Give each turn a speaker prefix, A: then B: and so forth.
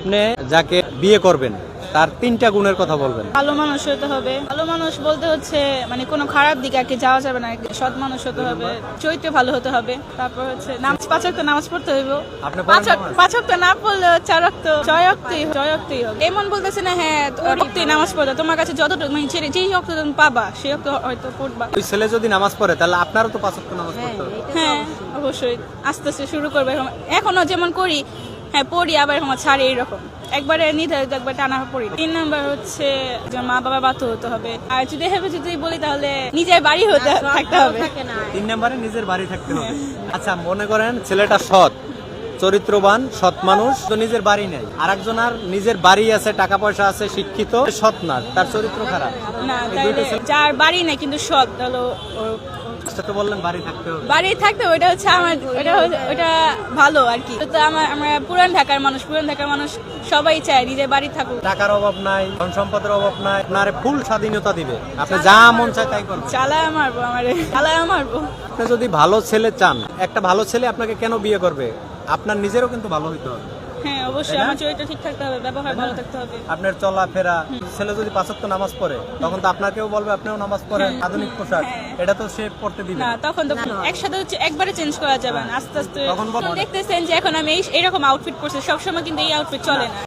A: আপনি যাকে বিয়ে করবেন তার 3টা গুণের কথা বলবেন।
B: ভালো মানুষ হতে হবে। ভালো মানুষ বলতে হচ্ছে মানে কোনো খারাপ দিকে আর কি যাওয়া যাবে না, সৎ মানুষ হতে হবে, চরিত্র ভালো হতে হবে। তারপর হচ্ছে নামাজ 5 ওয়াক্ত নামাজ পড়তে হইব।
A: আপনি পড়েন নামাজ?
B: 5 ওয়াক্ত না পড়লে 4 ওয়াক্ত 6 ওয়াক্তই হবে। এমন বলতেছে না হ্যাঁ ওয়াক্তই নামাজ পড়তে, তোমার কাছে যতটুকু মানে যেই ওয়াক্ত তুমি পাবা সেই ওয়াক্ত হয়তো পড়বা।
A: ওই ছেলে যদি নামাজ পড়ে তাহলে আপনারও তো 5 ওয়াক্ত নামাজ পড়তে হবে।
B: হ্যাঁ অবশ্যই আস্তে আস্তে শুরু করবে। এখনো যেমন করি, হ্যাঁ পড়ি আবার আমার ছাড়ি, এইরকম একবারে নির্ধারিত একবার টানা পড়ি। 3 নাম্বার হচ্ছে যে মা বাবা বাধ্য হতে হবে। আর যদি বলি তাহলে নিজের বাড়ি হতে থাকতে হবে।
A: 3 নম্বরে নিজের বাড়ি থাকতে হবে। আচ্ছা মনে করেন ছেলেটা সৎ, চরিত্রবান, সৎ মানুষ, তো নিজের বাড়ি নেই। আরেকজনের নিজের বাড়ি আছে, টাকা পয়সা আছে, শিক্ষিত, সৎ না, তার চরিত্র খারাপ।
B: না তাহলে যার বাড়ি নেই কিন্তু সৎ, তাহলে
A: সেটা তো বললেন বাড়ি থাকতে হবে।
B: বাড়ি থাকতে হবে, ওটা হচ্ছে আমার ওটা ভালো আর কি। তো আমরা পুরান ঢাকার মানুষ সবাই চায় নিজের বাড়ি থাকুক।
A: টাকার অভাব নাই, ধন সম্পদের অভাব নাই, আপনার ফুল স্বাধীনতা দিবে, আপনি যা মন চায় তাই করবেন।
B: চালায় মারবো।
A: আপনি যদি ভালো ছেলে চান, একটা ভালো ছেলে আপনাকে কেন বিয়ে করবে? আপনার নিজেরও কিন্তু ভালো হইতে হবে।
B: হ্যাঁ অবশ্যই আমার চরিত্র ঠিক থাকতে হবে, ব্যবহার ভালো থাকতে হবে।
A: আপনার চলাফেরা, ছেলে যদি 5 ওয়াক্ত নামাজ পড়ে তখন তো আপনাকেও বলবে আপনিও নামাজ পড়েন, আধুনিক পোশাক এটা তো সে পড়তে দিবে
B: না। তখন তো একসাথে হচ্ছে একবারে চেঞ্জ করা যাবে না, আস্তে আস্তে।
A: তখন
B: দেখতেছেন যে এখন আমি এইরকম আউটফিট পরছি, সবসময় কিন্তু এই আউটফিট চলে না।